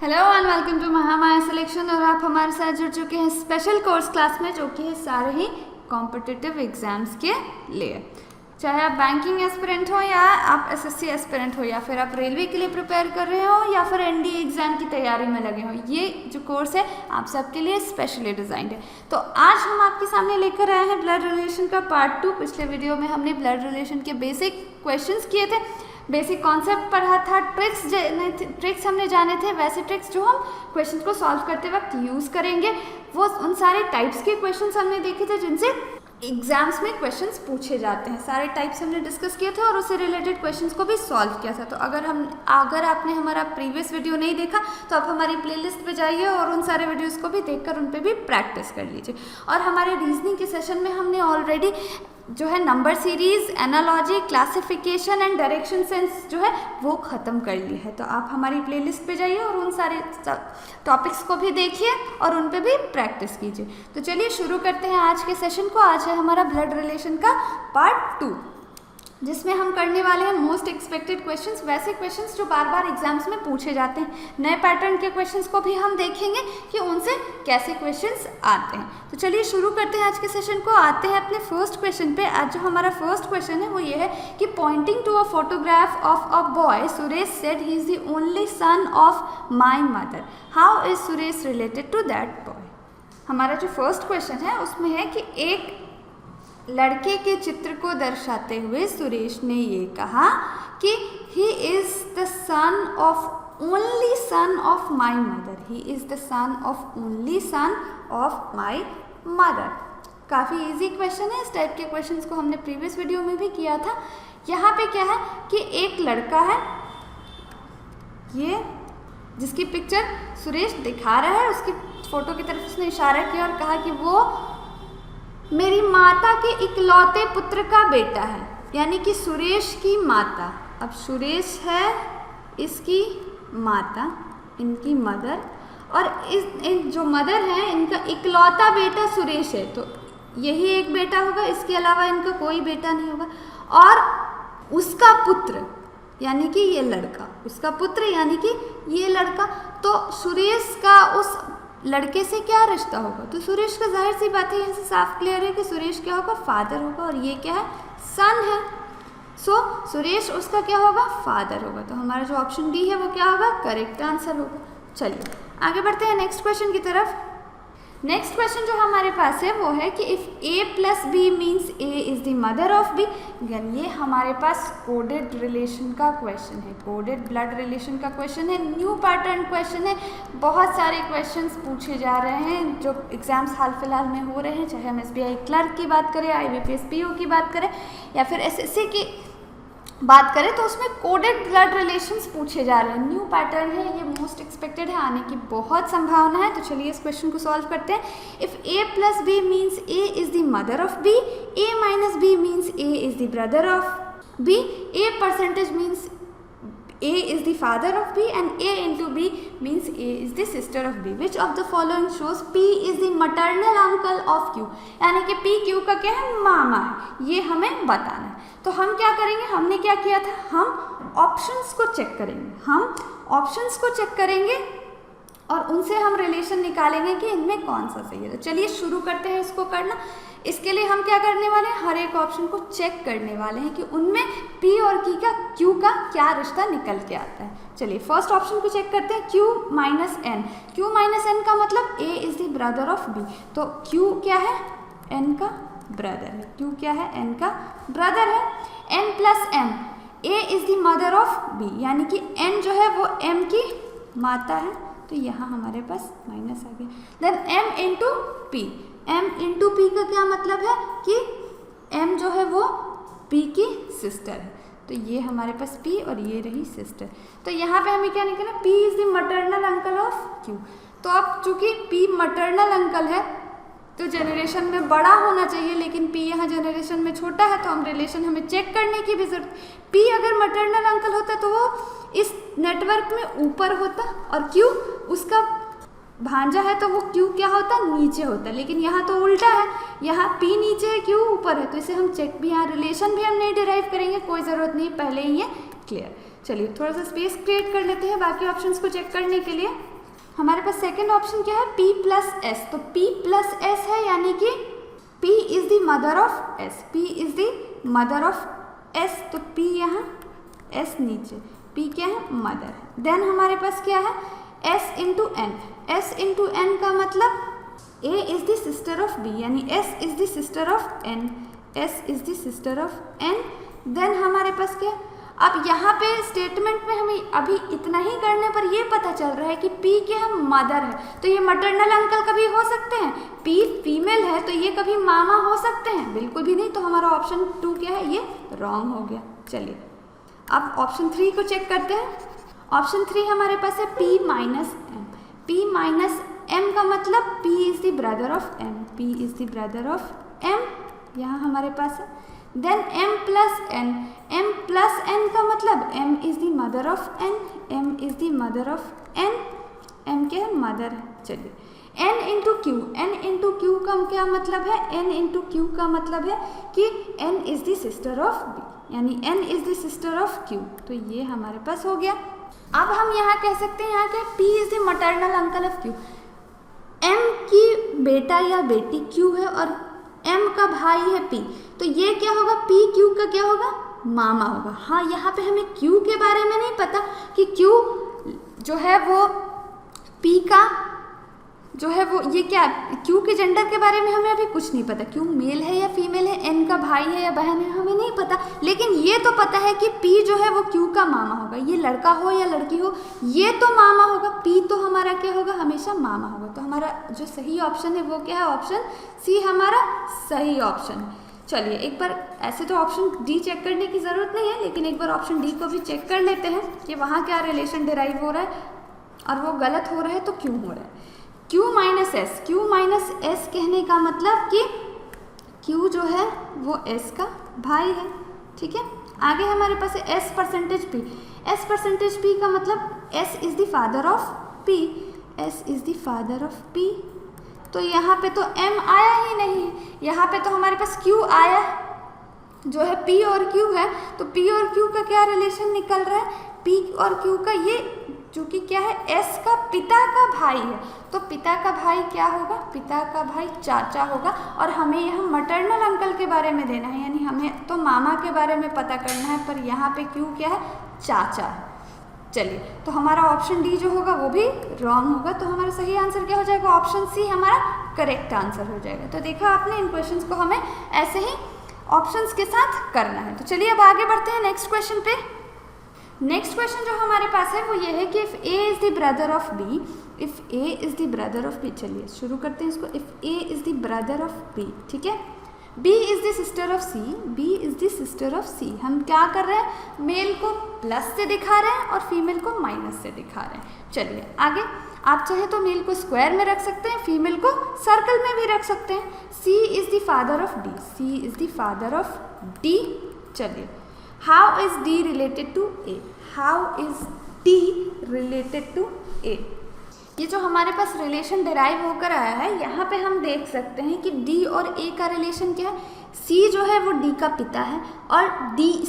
Hello and welcome to Mahamaya selection. और आप हमारे साथ जुड़ चुके हैं स्पेशल कोर्स क्लास में, जो कि है सारे ही कॉम्पिटिटिव एग्जाम्स के लिए। चाहे आप बैंकिंग एस्पिरेंट हो या आप एसएससी एस्पिरेंट हो या फिर आप रेलवे के लिए प्रिपेयर कर रहे हो या फिर एनडीए एग्जाम की तैयारी में लगे हो, ये जो कोर्स है आप सबके लिए स्पेशली डिज़ाइंड है। तो आज हम आपके सामने लेकर आए हैं ब्लड रिलेशन का पार्ट 2। पिछले वीडियो में हमने ब्लड रिलेशन के बेसिक क्वेश्चंस किए थे, बेसिक कॉन्सेप्ट पढ़ा था, ट्रिक्स हमने जाने थे। वैसे ट्रिक्स जो हम क्वेश्चन को सॉल्व करते वक्त यूज़ करेंगे, वो उन सारे टाइप्स के क्वेश्चंस हमने देखे थे जिनसे एग्जाम्स में क्वेश्चंस पूछे जाते हैं। सारे टाइप्स हमने डिस्कस किए थे और उससे रिलेटेड क्वेश्चंस को भी सॉल्व किया था। तो अगर आपने हमारा प्रीवियस वीडियो नहीं देखा तो आप हमारी प्लेलिस्ट पे जाइए और उन सारे वीडियोस को भी देखकर उन पे भी प्रैक्टिस कर लीजिए। और हमारे रीजनिंग के सेशन में हमने ऑलरेडी जो है number series, analogy, classification and direction sense जो है वो ख़त्म कर ली है। तो आप हमारी प्लेलिस्ट पे जाइए और उन सारे टॉपिक्स को भी देखिए और उन पे भी प्रैक्टिस कीजिए। तो चलिए शुरू करते हैं आज के सेशन को। आज है हमारा ब्लड रिलेशन का पार्ट 2, जिसमें हम करने वाले हैं मोस्ट एक्सपेक्टेड क्वेश्चंस, वैसे क्वेश्चंस जो बार बार एग्जाम्स में पूछे जाते हैं। नए पैटर्न के क्वेश्चंस को भी हम देखेंगे कि उनसे कैसे क्वेश्चंस आते हैं। तो चलिए शुरू करते हैं आज के सेशन को। आते हैं अपने फर्स्ट क्वेश्चन पे। आज जो हमारा फर्स्ट क्वेश्चन है वो ये है कि pointing to a photograph of a boy, Suresh said he is the only son of my mother. How is Suresh related to that boy. हमारा जो फर्स्ट क्वेश्चन है उसमें है कि एक लड़के के चित्र को दर्शाते हुए सुरेश ने ये कहा कि ही is the son of only son of my mother. He is the son of only son of my mother. काफ़ी इजी क्वेश्चन है। इस टाइप के क्वेश्चंस को हमने प्रीवियस वीडियो में भी किया था। यहाँ पे क्या है कि एक लड़का है, ये जिसकी पिक्चर सुरेश दिखा रहा है, उसकी फोटो की तरफ उसने इशारा किया और कहा कि वो मेरी माता के इकलौते पुत्र का बेटा है, यानी कि सुरेश की माता। अब सुरेश है इसकी माता, इनकी मदर, और इन जो मदर है इनका इकलौता बेटा सुरेश है। तो यही एक बेटा होगा, इसके अलावा इनका कोई बेटा नहीं होगा। और उसका पुत्र यानी कि ये लड़का, उसका पुत्र यानी कि ये लड़का। तो सुरेश का उस लड़के से क्या रिश्ता होगा। तो सुरेश का जाहिर सी बात है, यहाँ से साफ क्लियर है कि सुरेश क्या होगा, फादर होगा, और ये क्या है, सन है। सो सुरेश उसका क्या होगा, फादर होगा। तो हमारा जो ऑप्शन डी है वो क्या होगा, करेक्ट आंसर होगा। चलिए आगे बढ़ते हैं नेक्स्ट क्वेश्चन की तरफ। नेक्स्ट क्वेश्चन जो हमारे पास है वो है कि if A plus B means A is the mother of B. ये हमारे पास कोडेड रिलेशन का क्वेश्चन है, कोडेड ब्लड रिलेशन का क्वेश्चन है, न्यू पैटर्न क्वेश्चन है। बहुत सारे क्वेश्चंस पूछे जा रहे हैं जो एग्जाम्स हाल फिलहाल में हो रहे हैं, चाहे हम एसबीआई क्लर्क की बात करें, आईबीपीएस पीओ की बात करें या फिर एसएससी की बात करें, तो उसमें कोडेड ब्लड रिलेशंस पूछे जा रहे हैं। न्यू पैटर्न है, ये मोस्ट एक्सपेक्टेड है, आने की बहुत संभावना है। तो चलिए इस क्वेश्चन को सॉल्व करते हैं। If A plus B means A is the mother of B, A minus B means A is the brother of B, A percentage means A is the father of B and A into B means A is the sister of B. Which of the following shows P is the maternal uncle of Q? यानी कि P Q का क्या है, मामा है, ये हमें बताना है। तो हम क्या करेंगे, हमने क्या किया था, हम ऑप्शंस को चेक करेंगे, हम ऑप्शंस को चेक करेंगे और उनसे हम रिलेशन निकालेंगे कि इनमें कौन सा सही है। तो चलिए शुरू करते हैं इसको करना। इसके लिए हम क्या करने वाले हैं, हर एक ऑप्शन को चेक करने वाले हैं कि उनमें P और Q का क्या रिश्ता निकल के आता है। चलिए फर्स्ट ऑप्शन को चेक करते हैं, Q minus N। Q minus N का मतलब A is the brother of B। तो Q क्या है, N का ब्रदर है। Q क्या है, N का ब्रदर है। N plus M, A is the mother of B, यानी कि N जो है वो M की माता है। तो यहाँ हमारे पास माइनस आ गया। Then M into P, M into P का क्या मतलब है कि M जो है वो P की सिस्टर है। तो ये हमारे पास P और ये रही सिस्टर। तो यहाँ पे हमें क्या निकला, P is the maternal uncle of Q। तो अब चूंकि P मटरनल अंकल है तो जनरेशन में बड़ा होना चाहिए, लेकिन P यहाँ जनरेशन में छोटा है, तो हम रिलेशन हमें चेक करने की भी जरूरत। P अगर मटरनल अंकल होता तो वो इस नेटवर्क में ऊपर होता और Q उसका भांजा है, तो वो Q क्या होता, नीचे होता। लेकिन यहाँ तो उल्टा है, यहाँ P नीचे है, Q ऊपर है, तो इसे हम चेक भी, यहाँ रिलेशन भी हम नहीं डिराइव करेंगे, कोई ज़रूरत नहीं, पहले ही ये क्लियर। चलिए थोड़ा सा स्पेस क्रिएट कर लेते हैं बाकी ऑप्शंस को चेक करने के लिए। हमारे पास सेकेंड ऑप्शन क्या है, P प्लस एस। तो P प्लस एस है यानी कि P is the mother of S, P is the mother of S। तो P यहाँ, S नीचे, P क्या है, मदर है। देन हमारे पास क्या है, S into N। S into N का मतलब A is the sister of B, यानी S is the sister of N, S is the sister of N। Then हमारे पास क्या, अब यहाँ पे स्टेटमेंट में हमें अभी इतना ही करने पर ये पता चल रहा है कि P क्या है, मदर है। तो ये मटरनल अंकल कभी हो सकते हैं, P फीमेल है तो ये कभी मामा हो सकते हैं, बिल्कुल भी नहीं। तो हमारा ऑप्शन 2 क्या है, ये रॉन्ग हो गया। चलिए अब ऑप्शन 3 को चेक करते हैं। ऑप्शन 3 हमारे पास है P minus M। P minus M का मतलब P is the brother of M, P is the brother of M, यहाँ हमारे पास है। Then M plus N, M plus N का मतलब M is the mother of N, M is the mother of N, M क्या है, mother है। चलिए N into Q, N into Q का क्या मतलब है, N इंटू Q का मतलब है कि N is the sister of B, यानी N is the sister of Q। तो ये हमारे पास हो गया। अब हम यहाँ कह सकते हैं, यहाँ क्या, P is the maternal uncle of Q। M की बेटा या बेटी Q है और M का भाई है P, तो ये क्या होगा, P Q का क्या होगा, मामा होगा। हाँ यहाँ पे हमें Q के बारे में नहीं पता कि Q जो है वो P का जो है वो ये क्या, Q के जेंडर के बारे में हमें अभी कुछ नहीं पता, Q मेल है या फीमेल है, N का भाई है या बहन है, हमें नहीं पता। लेकिन ये तो पता है कि P जो है वो Q का मामा होगा, ये लड़का हो या लड़की हो ये तो मामा होगा, P तो हमारा क्या होगा, हमेशा मामा होगा। तो हमारा जो सही ऑप्शन है वो क्या है, ऑप्शन C हमारा सही ऑप्शन है। चलिए एक बार, ऐसे तो ऑप्शन D चेक करने की ज़रूरत नहीं है, लेकिन एक बार ऑप्शन D को भी चेक कर लेते हैं कि वहाँ क्या रिलेशन डिराइव हो रहा है और वो गलत हो रहा है तो क्यों हो रहा है। Q minus S, Q minus S कहने का मतलब कि Q जो है वो S का भाई है, ठीक है। आगे हमारे पास है S percentage P। S percentage P का मतलब S is the father of P, S is the father of P। तो यहाँ पे तो M आया ही नहीं, यहाँ पे तो हमारे पास Q आया जो है P और Q है। तो P और Q का क्या रिलेशन निकल रहा है, P और Q का ये जो कि क्या है, S का पिता का भाई है। तो पिता का भाई क्या होगा, पिता का भाई चाचा होगा। और हमें यहाँ मटरनल अंकल के बारे में देना है, यानी हमें तो मामा के बारे में पता करना है, पर यहाँ पे Q क्या है, चाचा है। चलिए तो हमारा ऑप्शन D जो होगा वो भी रॉन्ग होगा। तो हमारा सही आंसर क्या हो जाएगा, ऑप्शन C हमारा करेक्ट आंसर हो जाएगा। तो देखा आपने, इन क्वेश्चंस को हमें ऐसे ही ऑप्शंस के साथ करना है। तो चलिए अब आगे बढ़ते हैं नेक्स्ट क्वेश्चन पे। नेक्स्ट क्वेश्चन जो हमारे पास है वो ये है कि if A is the brother of B, if A is the brother of B। चलिए शुरू करते हैं इसको। If A is the brother of B, ठीक है, B is the sister of C, B is the sister of C। हम क्या कर रहे हैं, मेल को प्लस से दिखा रहे हैं और फीमेल को माइनस से दिखा रहे हैं। चलिए आगे, आप चाहे तो मेल को स्क्वायर में रख सकते हैं, फीमेल को सर्कल में भी रख सकते हैं। C is the father of D, C is the father of D। चलिए, how is D related to A, how is D related to A। ये जो हमारे पास रिलेशन डिराइव होकर आया है, यहाँ पे हम देख सकते हैं कि D और A का रिलेशन क्या है। C जो है वो D का पिता है और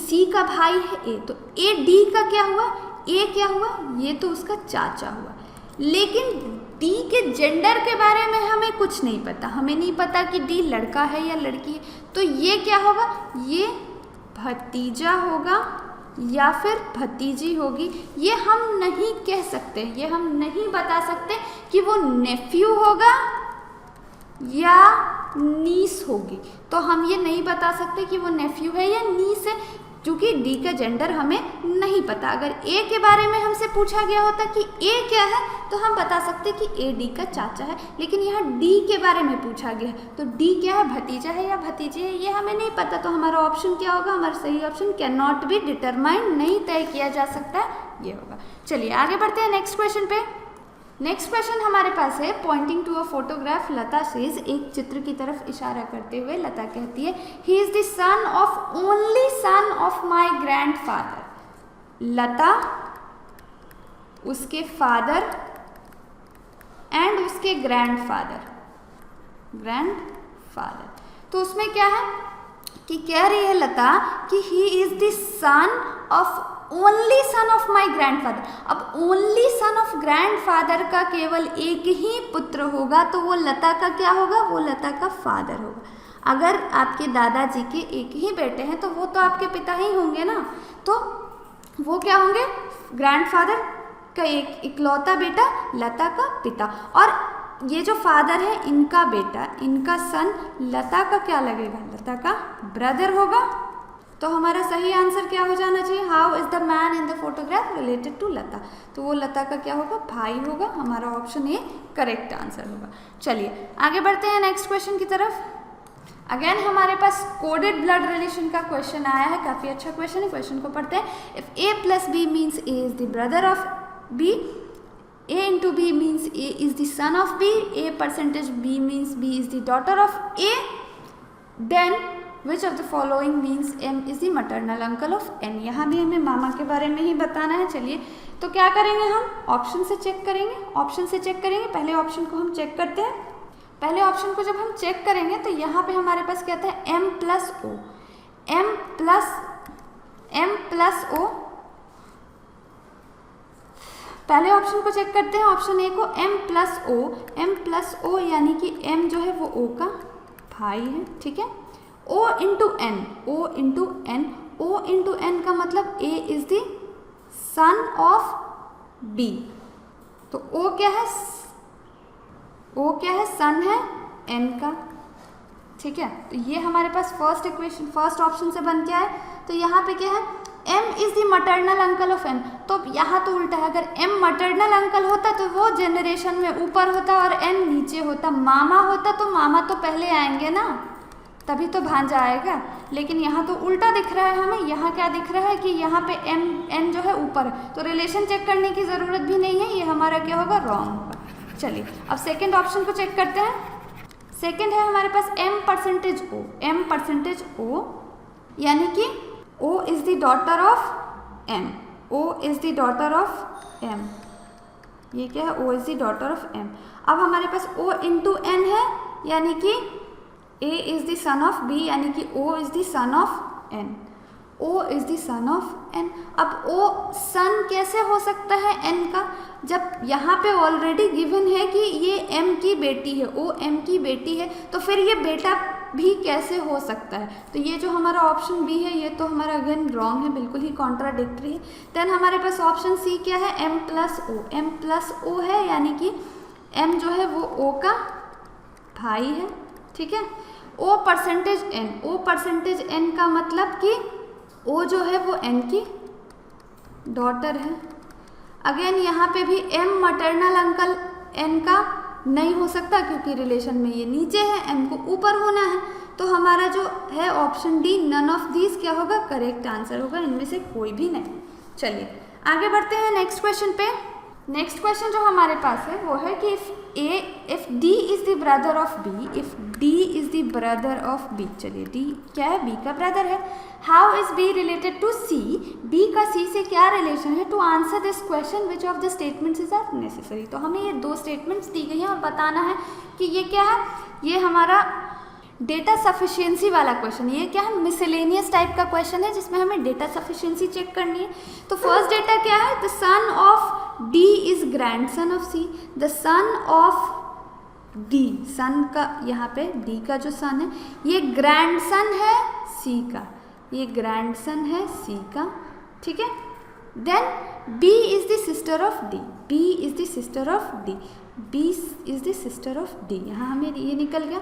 C का भाई है A, तो A D का क्या हुआ, A क्या हुआ, ये तो उसका चाचा हुआ। लेकिन D के जेंडर के बारे में हमें कुछ नहीं पता, हमें नहीं पता कि D लड़का है या लड़की है। तो ये क्या होगा, ये भतीजा होगा या फिर भतीजी होगी, ये हम नहीं कह सकते, ये हम नहीं बता सकते कि वो नेफ्यू होगा या नीस होगी। तो हम ये नहीं बता सकते कि वो नेफ्यू है या नीस है, क्योंकि डी का जेंडर हमें नहीं पता। अगर ए के बारे में हमसे पूछा गया होता कि ए क्या है, तो हम बता सकते कि ए डी का चाचा है। लेकिन यहाँ डी के बारे में पूछा गया है, तो डी क्या है, भतीजा है या भतीजी है, ये हमें नहीं पता। तो हमारा ऑप्शन क्या होगा, हमारा सही option can not be determined, नहीं तय किया जा सकता, ये होगा। चलिए आगे बढ़ते हैं नेक्स्ट क्वेश्चन पे। नेक्स्ट क्वेश्चन हमारे पास है, pointing to a photograph Lata says, एक चित्र की तरफ इशारा करते हुए लता कहती है, he is the son of only son of my grandfather. Lata उसके फादर एंड उसके ग्रैंडफादर, तो उसमें क्या है कि कह रही है लता कि ही is the son of only son of my grandfather, अब ओनली सन ऑफ ग्रैंडफादर का केवल एक ही पुत्र होगा तो वो लता का क्या होगा, वो लता का फादर होगा। अगर आपके दादाजी के एक ही बेटे हैं तो वो तो आपके पिता ही होंगे ना, तो वो क्या होंगे, ग्रैंडफादर का एक इकलौता बेटा, लता का पिता। और ये जो फादर है इनका बेटा, इनका सन लता का क्या लगेगा, लता का ब्रदर होगा। तो हमारा सही आंसर क्या हो जाना चाहिए, how is the man in the photograph related to Lata, तो वो लता का क्या होगा, भाई होगा। हमारा ऑप्शन ए करेक्ट आंसर होगा। चलिए आगे बढ़ते हैं नेक्स्ट क्वेश्चन की तरफ। अगेन हमारे पास कोडेड ब्लड रिलेशन का क्वेश्चन आया है, काफ़ी अच्छा क्वेश्चन है, क्वेश्चन को पढ़ते हैं। If A plus B means A is the brother of B, A into B means A is the son of B, A percentage B means B is the daughter of A, then which of the following means M is the maternal uncle of N। यहाँ भी हमें मामा के बारे में ही बताना है। चलिए तो क्या करेंगे, हम ऑप्शन से चेक करेंगे, ऑप्शन से चेक करेंगे। पहले ऑप्शन को हम चेक करते हैं। पहले ऑप्शन को जब हम चेक करेंगे तो यहाँ पे हमारे पास क्या आता है, M plus O, M plus O। पहले ऑप्शन को चेक करते हैं, ऑप्शन ए को, M प्लस ओ यानी कि M जो है वो O का भाई है, ठीक है। O into N, O into N का मतलब A is the son of B, तो O क्या है, सन है N का, ठीक है। तो ये हमारे पास फर्स्ट इक्वेशन, फर्स्ट ऑप्शन से बन के आए। तो यहाँ पे क्या है, M is the maternal uncle of N, तो यहाँ तो उल्टा है। अगर M मटर्नल अंकल होता तो वो जनरेशन में ऊपर होता और N नीचे होता। मामा होता तो मामा तो पहले आएंगे ना, तभी तो भांजा आएगा। लेकिन यहाँ तो उल्टा दिख रहा है हमें। यहाँ क्या दिख रहा है कि यहाँ पे N जो है ऊपर है, तो रिलेशन चेक करने की ज़रूरत भी नहीं है। ये हमारा क्या होगा, रॉन्ग होगा। चलिए अब सेकेंड ऑप्शन को चेक करते हैं। सेकेंड है हमारे पास M परसेंटेज O, यानी कि O is the daughter of M, O is the daughter of M, ये क्या है, O is the daughter of M। अब हमारे पास O इंटू N है, यानी कि A is the son of B, यानी कि O is the son of N, O is the son of N। अब O सन कैसे हो सकता है N का, जब यहाँ पे ऑलरेडी गिवन है कि ये M की बेटी है, O M की बेटी है, तो फिर ये बेटा भी कैसे हो सकता है। तो ये जो हमारा ऑप्शन बी है ये तो हमारा अगेन रॉन्ग है, बिल्कुल ही कॉन्ट्राडिक्टरी है। देन हमारे पास ऑप्शन सी क्या है, M प्लस O है, यानी कि M जो है वो O का भाई है, ठीक है। O परसेंटेज N का मतलब कि O जो है वो N की डॉटर है। अगेन यहाँ पे भी M मटर्नल अंकल N का नहीं हो सकता क्योंकि रिलेशन में ये नीचे है, M को ऊपर होना है। तो हमारा जो है option D, none of these क्या होगा, करेक्ट आंसर होगा, इनमें से कोई भी नहीं। चलिए आगे बढ़ते हैं नेक्स्ट क्वेश्चन पे। नेक्स्ट क्वेश्चन जो हमारे पास है वो है कि if D is the brother of B, if D is the brother of B. चलिए डी क्या है, बी का ब्रदर है। How is B related to C, B का सी से क्या रिलेशन है। To answer this question which of the statements is are necessary. तो हमें ये दो स्टेटमेंट्स दी गई हैं और बताना है कि ये क्या है। ये हमारा डेटा सफिशिएंसी वाला क्वेश्चन, ये क्या है, मिसलेनियस टाइप का क्वेश्चन है जिसमें हमें डेटा सफिशिएंसी चेक करनी है। तो फर्स्ट डेटा क्या है, the son of D is grandson of C, the son of D, son का यहाँ पे डी का जो सन है ये ग्रैंडसन है सी का, ये ग्रैंडसन है सी का, ठीक है। Then B is the sister of D, B is the sister of D, B is the sister of D, यहाँ हमें ये निकल गया।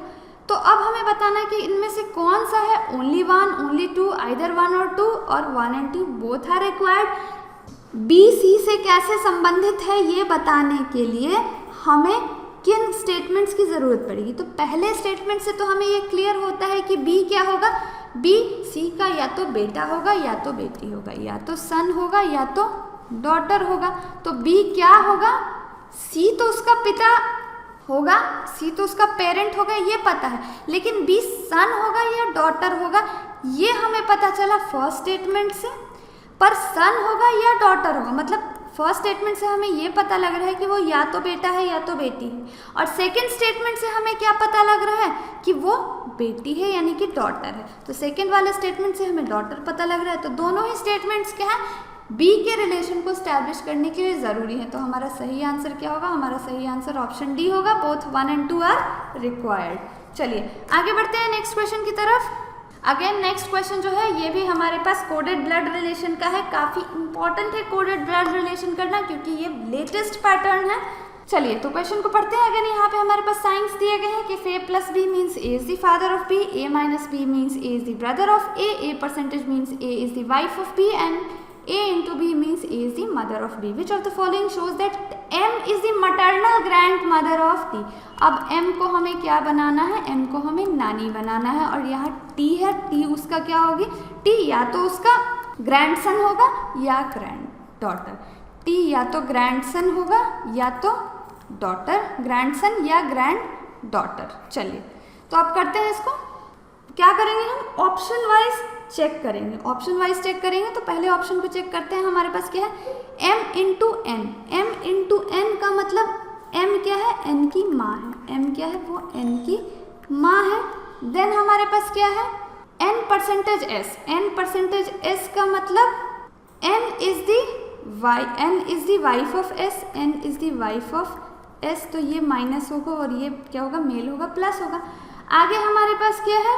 तो अब हमें बताना है कि इनमें से कौन सा है only one, only two, either one और टू, और one and two both are required. B C से कैसे संबंधित है ये बताने के लिए हमें किन स्टेटमेंट्स की ज़रूरत पड़ेगी। तो पहले स्टेटमेंट से तो हमें ये क्लियर होता है कि बी क्या होगा, बी सी का या तो बेटा होगा या तो बेटी होगा, या तो सन होगा या तो डॉटर होगा। तो बी क्या होगा, सी तो उसका पिता होगा, सी तो उसका पेरेंट होगा ये पता है, लेकिन बी सन होगा या डॉटर होगा ये हमें पता चला फर्स्ट स्टेटमेंट से। पर सन होगा या डॉटर होगा, मतलब फर्स्ट स्टेटमेंट से हमें ये पता लग रहा है कि वो या तो बेटा है या तो बेटी है, और सेकंड स्टेटमेंट से हमें क्या पता लग रहा है कि वो बेटी है यानी कि डॉटर है। तो सेकंड वाले स्टेटमेंट से हमें डॉटर पता लग रहा है। तो दोनों ही स्टेटमेंट्स क्या है, बी के रिलेशन को स्टैब्लिश करने के लिए ज़रूरी है। तो हमारा सही आंसर क्या होगा? हमारा सही आंसर ऑप्शन डी होगा, बोथ 1 and 2 आर रिक्वायर्ड। चलिए आगे बढ़ते हैं नेक्स्ट क्वेश्चन की तरफ। अगेन नेक्स्ट क्वेश्चन जो है ये भी हमारे पास कोडेड ब्लड रिलेशन का है। काफ़ी इंपॉर्टेंट है कोडेड ब्लड रिलेशन करना, क्योंकि ये लेटेस्ट पैटर्न है। चलिए तो क्वेश्चन को पढ़ते हैं। अगर यहाँ पे हमारे पास साइंस दिए गए हैं कि A plus B means A is the father of B, A minus B means A is the brother of A percentage means A is the wife of B, and A into B means A is the mother of B. Which of the following shows that M is the maternal grandmother of T? अब M को हमें क्या बनाना है? M को हमें नानी बनाना है, और यहाँ T है, T उसका क्या होगी? T या तो उसका ग्रैंडसन होगा या ग्रैंड डॉटर। T या तो ग्रैंडसन होगा या तो डॉटर, ग्रैंडसन या ग्रैंड डॉटर। चलिए तो अब करते हैं इसको। क्या करेंगे हम? ऑप्शन वाइज चेक करेंगे। ऑप्शन वाइज चेक करेंगे तो पहले ऑप्शन को चेक करते हैं। हमारे पास क्या है? m into N. m into N का मतलब m क्या है? n की माँ है। m क्या है? वो n की माँ है। देन हमारे पास क्या है? n percentage s। n percentage s का मतलब n is the wife of s। n is the wife of s, तो ये माइनस होगा और ये क्या होगा? मेल होगा, प्लस होगा। आगे हमारे पास क्या है?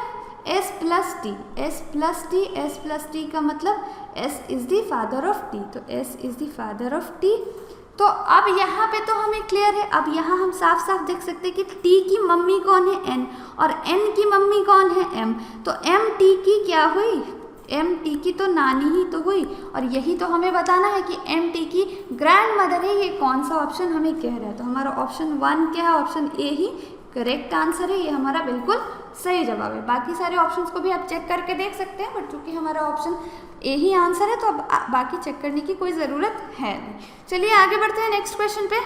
s plus T. s plus T, s plus T का मतलब s is the father of t, तो s is the father of t। तो अब यहाँ पे तो हमें क्लियर है। अब यहाँ हम साफ साफ देख सकते हैं कि t की मम्मी कौन है? n, और n की मम्मी कौन है? m। तो m t की क्या हुई? m t की तो नानी ही तो हुई, और यही तो हमें बताना है कि m t की ग्रैंड मदर है। ये कौन सा ऑप्शन हमें कह रहा है? तो हमारा ऑप्शन 1 क्या है? Option A he correct answer है। ये हमारा बिल्कुल सही जवाब है। बाकी सारे ऑप्शंस को भी आप चेक करके देख सकते हैं, बट चूंकि हमारा ऑप्शन ए ही आंसर है तो अब बाकी चेक करने की कोई ज़रूरत है नहीं। चलिए आगे बढ़ते हैं नेक्स्ट क्वेश्चन पे।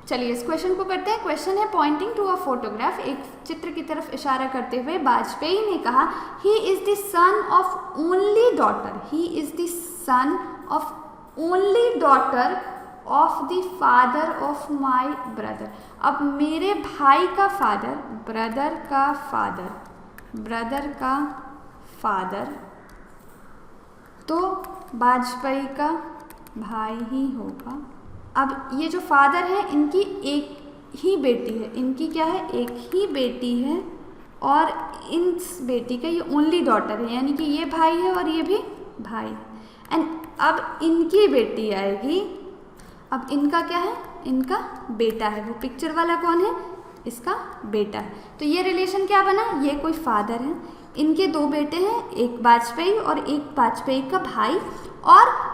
चलिए इस क्वेश्चन को करते हैं। क्वेश्चन है पॉइंटिंग टू अ फोटोग्राफ। एक चित्र की तरफ इशारा करते हुए वाजपेयी ने कहा, he is the son of only daughter. He is the son of only daughter of the father of my brother. अब मेरे भाई का फादर, ब्रदर का फादर तो वाजपेयी का भाई ही होगा। अब ये जो फादर है इनकी एक ही बेटी है। इनकी क्या है? एक ही बेटी है, और इस बेटी का ये ओनली डॉटर है, यानी कि ये भाई है और ये भी भाई। एंड अब इनकी बेटी आएगी। अब इनका क्या है? इनका बेटा है। वो पिक्चर वाला कौन है? इसका बेटा है। तो ये रिलेशन क्या बना? ये कोई फादर है, इनके दो बेटे हैं, एक वाजपेयी और एक वाजपेयी का भाई, और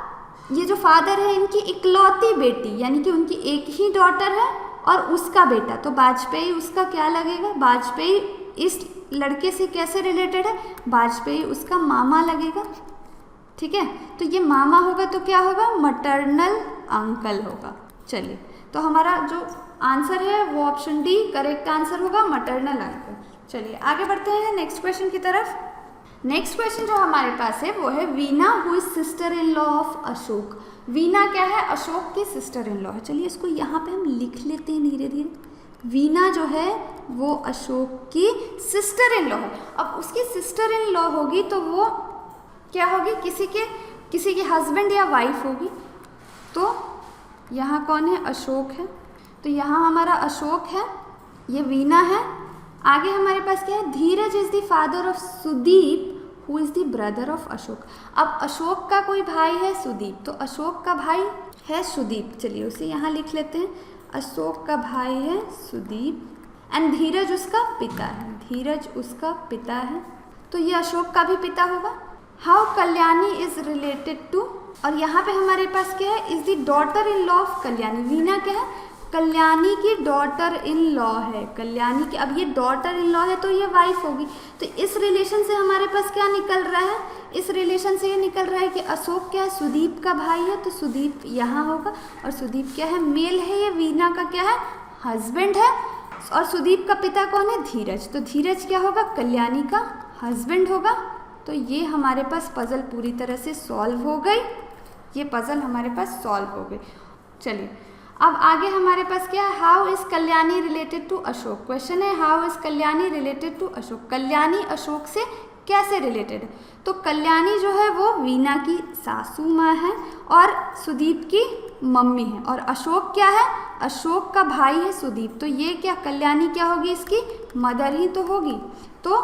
ये जो फादर है इनकी इकलौती बेटी, यानी कि उनकी एक ही डॉटर है और उसका बेटा। तो वाजपेयी उसका क्या लगेगा? वाजपेयी इस लड़के से कैसे रिलेटेड है? वाजपेयी उसका मामा लगेगा। ठीक है, तो ये मामा होगा तो क्या होगा? मटर्नल अंकल होगा। चलिए तो हमारा जो आंसर है वो ऑप्शन डी करेक्ट आंसर होगा, मटर्नल अंकल। चलिए आगे बढ़ते हैं नेक्स्ट क्वेश्चन की तरफ। नेक्स्ट क्वेश्चन जो हमारे पास है वो है Veena who is sister in law of Ashok. Veena क्या है? अशोक की सिस्टर इन लॉ है। चलिए इसको यहाँ पे हम लिख लेते हैं धीरे धीरे। वीना जो है वो अशोक की सिस्टर इन लॉ है। अब उसकी सिस्टर इन लॉ होगी तो वो क्या होगी? किसी के हस्बैंड या वाइफ होगी। तो यहाँ कौन है? अशोक है। तो यहाँ हमारा अशोक है, ये वीना है। आगे हमारे पास क्या है? Dheeraj is the father of Sudeep who is the brother of Ashok. अब अशोक का कोई भाई है सुदीप, तो अशोक का भाई है सुदीप। चलिए उसे यहाँ लिख लेते हैं। अशोक का भाई है सुदीप एंड धीरज उसका पिता है। धीरज उसका पिता है, तो ये अशोक का भी पिता होगा। How Kalyani is related to, और यहाँ पे हमारे पास क्या है? Is the daughter in law of Kalyani. Veena क्या है? कल्याणी की डॉटर इन लॉ है। कल्याणी की, अब ये डॉटर इन लॉ है तो ये वाइफ होगी। तो इस रिलेशन से हमारे पास क्या निकल रहा है? इस रिलेशन से ये निकल रहा है कि अशोक क्या है? सुदीप का भाई है, तो सुदीप यहाँ होगा। और सुदीप क्या है? मेल है। ये वीना का क्या है? हस्बैंड है। और सुदीप का पिता कौन है? धीरज। तो धीरज क्या होगा? कल्याणी का हस्बैंड होगा। तो ये हमारे पास पजल पूरी तरह से सॉल्व हो गई। ये पजल हमारे पास सॉल्व हो गई। चलिए अब आगे हमारे पास क्या है? How is Kalyani related to Ashok. Question है how is Kalyani related to Ashok. Kalyani Ashok से कैसे रिलेटेड है? तो कल्याणी जो है वो वीना की सासू माँ है और सुदीप की मम्मी है, और अशोक क्या है? अशोक का भाई है सुदीप। तो ये क्या कल्याणी क्या होगी? इसकी मदर ही तो होगी। तो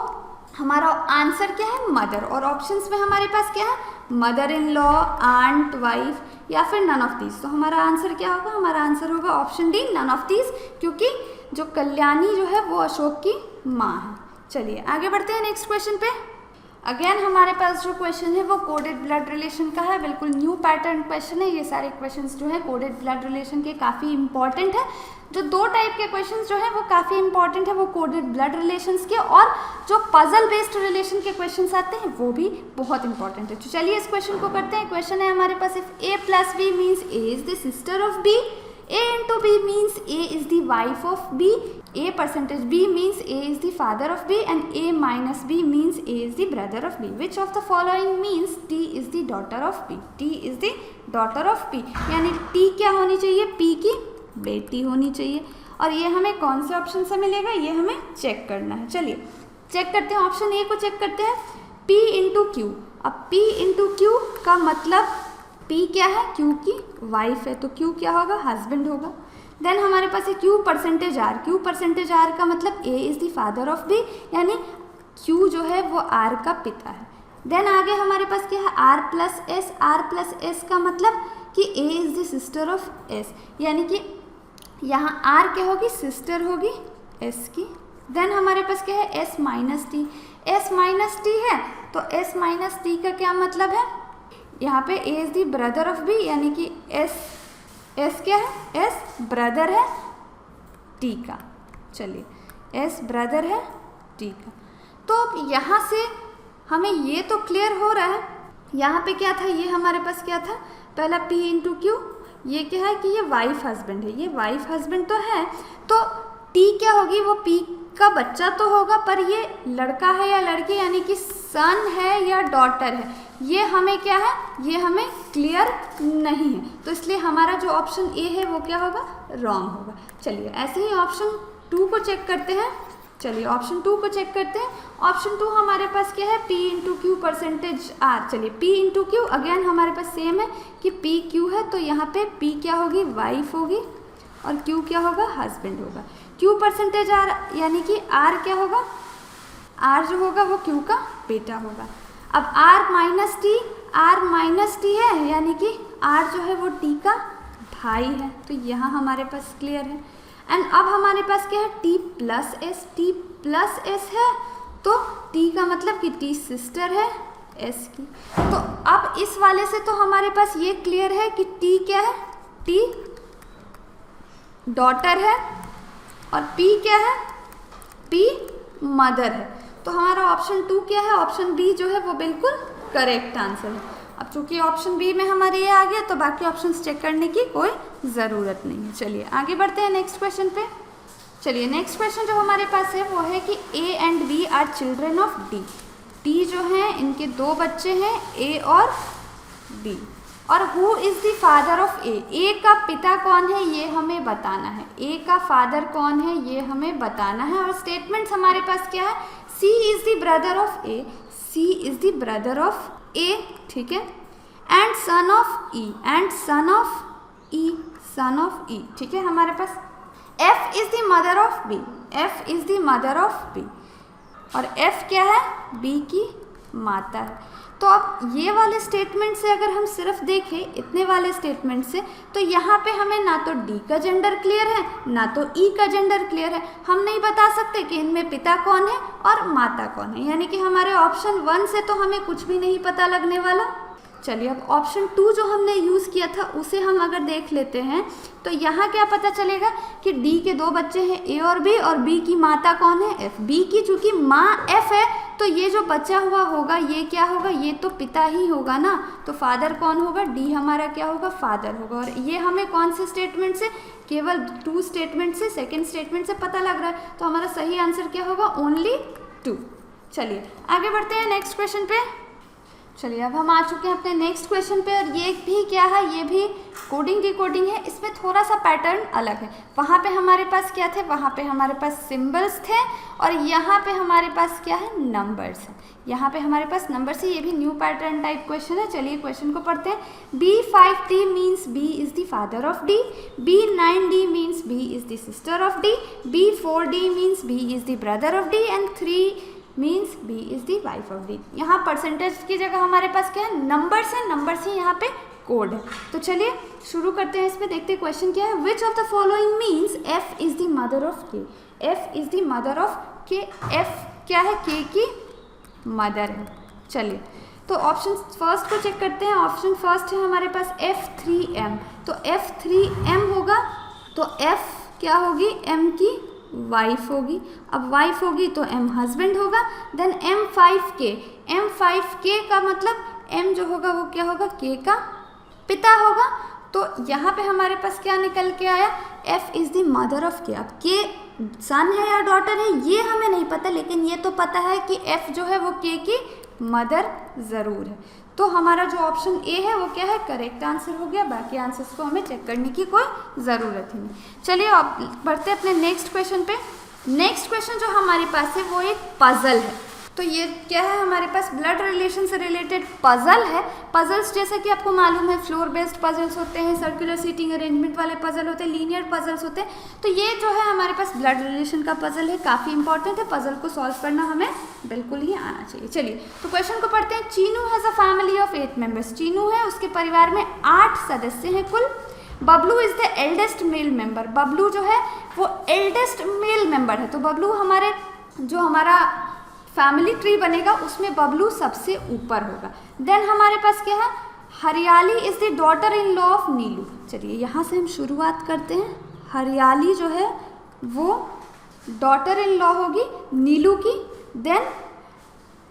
हमारा आंसर क्या है? मदर। और ऑप्शंस में हमारे पास क्या है? Mother in law, aunt, wife या फिर नन ऑफ दीज। तो हमारा आंसर क्या होगा? हमारा आंसर होगा option D, none of these, क्योंकि जो कल्याणी जो है वो अशोक की माँ है। चलिए आगे बढ़ते हैं नेक्स्ट क्वेश्चन पे। अगेन हमारे पास जो क्वेश्चन है वो कोडेड ब्लड रिलेशन का है, बिल्कुल न्यू पैटर्न क्वेश्चन है। ये सारे क्वेश्चंस जो है कोडेड ब्लड रिलेशन के काफ़ी इंपॉर्टेंट है। जो दो टाइप के क्वेश्चंस जो है वो काफ़ी इंपॉर्टेंट है, वो कोडेड ब्लड रिलेशंस के, और जो पजल बेस्ड रिलेशन के क्वेश्चंस आते हैं वो भी बहुत इंपॉर्टेंट है। तो चलिए इस क्वेश्चन को करते हैं। क्वेश्चन है हमारे पास, if A plus B means A is the sister of B, A into B means A is the wife of B, A percentage B means A is the father of B, and A minus B means A is the brother of B. Which of the following means T is the daughter of P? T is the daughter of P, यानी T क्या होनी चाहिए? P की बेटी होनी चाहिए। और ये हमें कौन से ऑप्शन से मिलेगा? ये हमें चेक करना है। चलिए चेक करते हैं, ऑप्शन ए को चेक करते हैं। P into Q। अब P into Q का मतलब P क्या है? Q की वाइफ है, तो Q क्या होगा? हस्बैंड होगा। देन हमारे पास है Q percentage R। Q percentage R का मतलब A is the father of B, यानी Q जो है वो R का पिता है। देन आगे हमारे पास क्या है? R plus S। R plus S का मतलब कि A is the sister of S, यानी कि यहाँ R क्या होगी? सिस्टर होगी S की। देन हमारे पास क्या है? S minus T. S minus T है, तो S माइनस टी का क्या मतलब है? यहाँ पे A is the brother of B, यानी कि S क्या है? S ब्रदर है T का। चलिए S ब्रदर है T का। तो अब यहाँ से हमें ये तो क्लियर हो रहा है, यहाँ पे क्या था? ये हमारे पास क्या था? पहला P इंटू Q। ये क्या है कि ये वाइफ हस्बैंड है, ये वाइफ हस्बैंड तो है, तो T क्या होगी? वो P का बच्चा तो होगा, पर ये लड़का है या लड़की, यानी कि सन है या डॉटर है, ये हमें क्या है? ये हमें क्लियर नहीं है। तो इसलिए हमारा जो ऑप्शन ए है वो क्या होगा? रॉन्ग होगा। चलिए ऐसे ही ऑप्शन 2 को चेक करते हैं। चलिए ऑप्शन 2 को चेक करते हैं। ऑप्शन 2 हमारे पास क्या है? P into Q percentage R। चलिए P इंटू क्यू अगेन हमारे पास सेम है कि P Q है, तो यहाँ पे P क्या होगी? वाइफ होगी, और Q क्या होगा? हस्बैंड होगा। Q परसेंटेज R यानी कि R क्या होगा? R जो होगा वो Q का बेटा होगा। अब R माइनस टी है, यानी कि R जो है वो T का भाई है, तो यहाँ हमारे पास क्लियर है। एंड अब हमारे पास क्या है? T plus S। T plus S है, तो T का मतलब कि T सिस्टर है S की। तो अब इस वाले से तो हमारे पास ये क्लियर है कि T क्या है? T डॉटर है, और P क्या है? P मदर है। तो हमारा ऑप्शन 2 क्या है? ऑप्शन बी जो है वो बिल्कुल करेक्ट आंसर है। अब चूंकि ऑप्शन बी में हमारे ये आ गया, तो बाकी ऑप्शंस चेक करने की कोई ज़रूरत नहीं है। चलिए आगे बढ़ते हैं नेक्स्ट क्वेश्चन पे। चलिए नेक्स्ट क्वेश्चन जो हमारे पास है वो है कि A and B are children of D। D जो हैं इनके 2 बच्चे हैं, A और B, और who is the father of A। A का पिता कौन है ये हमें बताना है, A का फादर कौन है ये हमें बताना है। और स्टेटमेंट्स हमारे पास क्या है? C is the brother of A, C is the brother of A, ठीक है, and son of E, and son of E, son of E, ठीक है। हमारे पास F is the mother of B, F is the mother of B, और F क्या है? B की माता है। तो अब ये वाले स्टेटमेंट से अगर हम सिर्फ देखें, इतने वाले स्टेटमेंट से, तो यहाँ पे हमें ना तो D का जेंडर क्लियर है ना तो E का जेंडर क्लियर है। हम नहीं बता सकते कि इनमें पिता कौन है और माता कौन है, यानी कि हमारे ऑप्शन 1 से तो हमें कुछ भी नहीं पता लगने वाला। चलिए अब ऑप्शन 2 जो हमने यूज़ किया था उसे हम अगर देख लेते हैं, तो यहाँ क्या पता चलेगा कि D के 2 बच्चे हैं A और B, और B की माता कौन है? F। B की चूँकि माँ F है, तो ये जो बचा हुआ होगा ये क्या होगा? ये तो पिता ही होगा ना, तो फादर कौन होगा? D हमारा क्या होगा? फादर होगा। और ये हमें कौन से स्टेटमेंट से? केवल 2 स्टेटमेंट से, सेकेंड स्टेटमेंट से पता लग रहा है, तो हमारा सही आंसर क्या होगा? ओनली 2। चलिए आगे बढ़ते हैं नेक्स्ट क्वेश्चन पे। चलिए अब हम आ चुके हैं अपने नेक्स्ट क्वेश्चन पे, और ये भी क्या है, ये भी कोडिंग डिकोडिंग है। इसमें थोड़ा सा पैटर्न अलग है। वहाँ पे हमारे पास क्या थे, वहाँ पे हमारे पास सिंबल्स थे, और यहाँ पे हमारे पास क्या है, नंबर्स है। यहाँ पे हमारे पास नंबर्स है। ये भी न्यू पैटर्न टाइप क्वेश्चन है। चलिए क्वेश्चन को पढ़ते हैं। B5D means B is the father of D, B9D means B is the sister of D, B4D means B is the brother of D, and 3 means B is the wife of D। यहाँ percentage की जगह हमारे पास क्या है, numbers है। Numbers ही यहाँ पे कोड है। तो चलिए शुरू करते हैं। इसमें देखते हैं क्वेश्चन क्या है। विच of the following means F is the mother of K, F is the mother of K, F क्या है, K की मदर है। चलिए तो ऑप्शन फर्स्ट को चेक करते हैं। ऑप्शन फर्स्ट है हमारे पास F3M, तो F3M होगा तो F क्या होगी, M की वाइफ होगी। अब वाइफ होगी तो M हस्बैंड होगा। देन M5K, M5K का मतलब M जो होगा वो क्या होगा, K का पिता होगा। तो यहाँ पे हमारे पास क्या निकल के आया, F is the mother of K। अब K सन है या डॉटर है ये हमें नहीं पता, लेकिन ये तो पता है कि F जो है वो K की मदर ज़रूर है। तो हमारा जो ऑप्शन ए है वो क्या है, करेक्ट आंसर हो गया। बाकी आंसर्स को हमें चेक करने की कोई ज़रूरत ही नहीं। चलिए अब बढ़ते हैं अपने नेक्स्ट क्वेश्चन पे। नेक्स्ट क्वेश्चन जो हमारे पास है वो एक पजल है। तो ये क्या है, हमारे पास ब्लड रिलेशन से रिलेटेड पजल है। पजल्स जैसा कि आपको मालूम है, फ्लोर बेस्ड पजल्स होते हैं, सर्कुलर सीटिंग अरेंजमेंट वाले पजल होते हैं, लीनियर पजल्स होते हैं। तो ये जो है हमारे पास ब्लड रिलेशन का पजल है, काफ़ी इंपॉर्टेंट है। पजल को सॉल्व करना हमें बिल्कुल ही आना चाहिए। चलिए तो क्वेश्चन को पढ़ते हैं। Chinu has a family of 8 members. Chinu है, उसके परिवार में 8 सदस्य हैं कुल। Bablu is the eldest male member. Bablu जो है वो एल्डेस्ट मेल मेंबर है। तो बबलू हमारे जो हमारा फैमिली ट्री बनेगा उसमें बबलू सबसे ऊपर होगा। देन हमारे पास क्या है, Hariyali is the daughter in law of Neelu. चलिए यहाँ से हम शुरुआत करते हैं। हरियाली जो है वो डॉटर इन लॉ होगी नीलू की। Then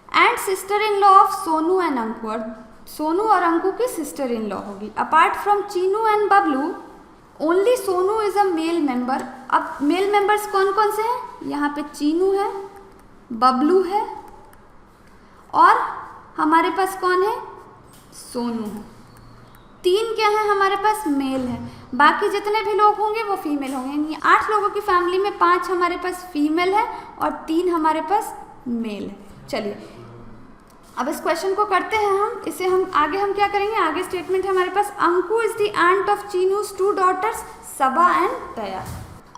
and sister in law of Sonu and Anku, और सोनू और अंकु की सिस्टर इन लॉ होगी। Apart from Cheenu and Bablu only Sonu is a male member. अब मेल मेंबर्स कौन कौन से हैं, यहाँ पे चीनू है, बबलू है, और हमारे पास कौन है, सोनू है। 3 क्या है हमारे पास, मेल है। बाकी जितने भी लोग होंगे वो फीमेल होंगे। यानी 8 लोगों की फैमिली में 5 हमारे पास फीमेल है और 3 हमारे पास मेल है। चलिए अब इस क्वेश्चन को करते हैं हम। इसे हम आगे क्या करेंगे, आगे स्टेटमेंट है हमारे पास। Anku is the aunt of Chinu's 2 daughters Saba and Daya.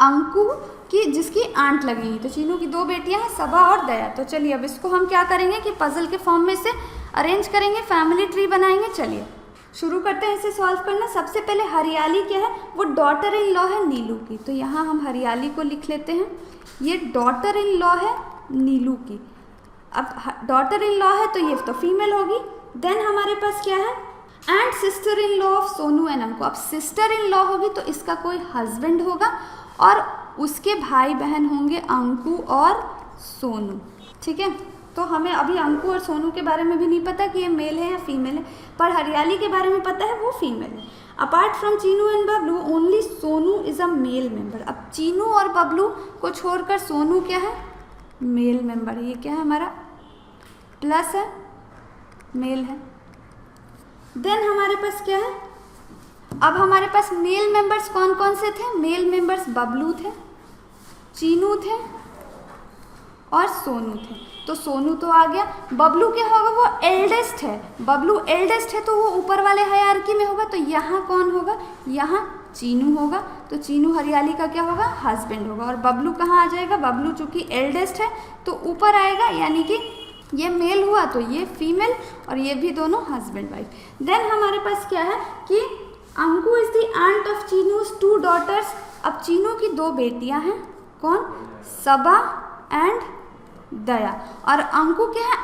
Anku की जिसकी आंट लगेंगी, तो चीनू की 2 बेटियां हैं, सबा और दया। तो चलिए अब इसको हम क्या करेंगे कि पजल के फॉर्म में से अरेंज करेंगे, फैमिली ट्री बनाएंगे। चलिए शुरू करते हैं इसे सॉल्व करना। सबसे पहले हरियाली क्या है, वो डॉटर इन लॉ है नीलू की। तो यहाँ हम हरियाली को लिख लेते हैं, ये डॉटर इन लॉ है नीलू की। अब डॉटर इन लॉ है तो ये तो फीमेल होगी। देन हमारे पास क्या है, and sister in law of Sonu and Anku. अब सिस्टर इन लॉ होगी तो इसका कोई हस्बैंड होगा और उसके भाई बहन होंगे अंकु और सोनू। ठीक है, तो हमें अभी अंकु और सोनू के बारे में भी नहीं पता कि ये मेल है या फीमेल है, पर हरियाली के बारे में पता है वो फीमेल है। Apart from Cheenu and Bablu only Sonu is a male member. अब चीनू और बबलू को छोड़कर सोनू क्या है, मेल मेंबर है। ये क्या है हमारा, प्लस है, मेल है। देन हमारे पास क्या है, अब हमारे पास मेल मेंबर्स कौन कौन से थे, मेल मेंबर्स बबलू थे, चीनू थे और सोनू थे। तो सोनू तो आ गया। बबलू क्या होगा, वो एल्डेस्ट है। बबलू एल्डेस्ट है तो वो ऊपर वाले हायरार्की में होगा। तो यहाँ कौन होगा, यहाँ चीनू होगा। तो चीनू हरियाली का क्या होगा, हस्बैंड होगा। और बबलू कहाँ आ जाएगा, बबलू चूंकि एल्डेस्ट है तो ऊपर आएगा, यानी कि ये मेल हुआ तो ये फीमेल, और ये भी दोनों हस्बैंड वाइफ। देन हमारे पास क्या है कि Anku is the aunt of Chinu's 2 daughters. अब चीनू की 2 बेटियां हैं, कौन, सबा एंड दया। और अंकु क्या है,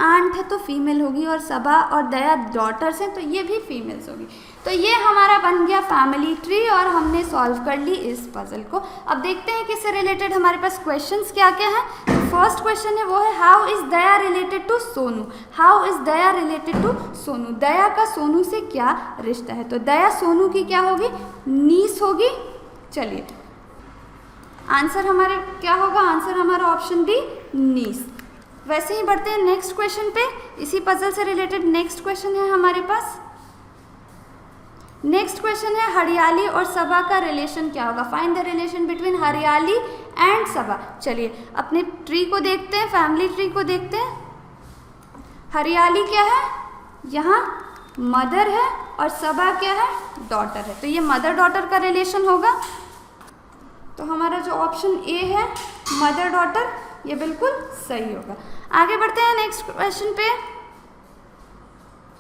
आंट है तो फीमेल होगी, और सबा और दया डॉटर्स हैं तो ये भी फीमेल्स होगी। तो ये हमारा बन गया फैमिली ट्री और हमने सॉल्व कर ली इस पजल को। अब देखते हैं कि इससे रिलेटेड हमारे पास क्वेश्चंस क्या क्या हैं। फर्स्ट क्वेश्चन है वो है, how is Daya related to Sonu. How is Daya related to Sonu, Daya का सोनू से क्या रिश्ता है। तो दया सोनू की क्या होगी, नीस होगी। चलिए आंसर हमारे क्या होगा, आंसर हमारा ऑप्शन बी, नीस। वैसे ही बढ़ते हैं नेक्स्ट क्वेश्चन पे। इसी पजल से रिलेटेड नेक्स्ट क्वेश्चन है हमारे पास। नेक्स्ट क्वेश्चन है हरियाली और सबा का रिलेशन क्या होगा। फाइंड द रिलेशन बिटवीन हरियाली एंड सबा। चलिए अपने ट्री को देखते हैं, फैमिली ट्री को देखते हैं। हरियाली क्या है, यहाँ मदर है और सबा क्या है, डॉटर है। तो ये मदर डॉटर का रिलेशन होगा। तो हमारा जो ऑप्शन ए है मदर डॉटर, ये बिल्कुल सही होगा। आगे बढ़ते हैं नेक्स्ट क्वेश्चन पे।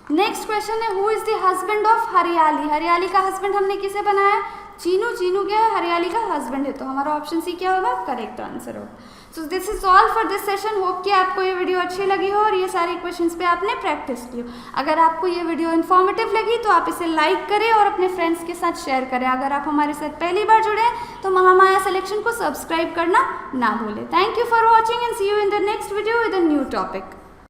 नेक्स्ट क्वेश्चन है who is the husband of हरियाली। हरियाली का हस्बैंड हमने किसे बनाया, चीनू। चीनू क्या है, हरियाली का हस्बैंड है। तो हमारा ऑप्शन सी क्या होगा, करेक्ट आंसर होगा। So this is all for this session. Hope कि आपको ये वीडियो अच्छी लगी हो और ये सारे क्वेश्चंस पे आपने प्रैक्टिस की हो। अगर आपको ये वीडियो इन्फॉर्मेटिव लगी तो आप इसे लाइक करें और अपने फ्रेंड्स के साथ शेयर करें। अगर आप हमारे साथ पहली बार जुड़े हैं तो महामाया सिलेक्शन को सब्सक्राइब करना ना भूलें। Thank you for watching and see you in the next video with a new topic.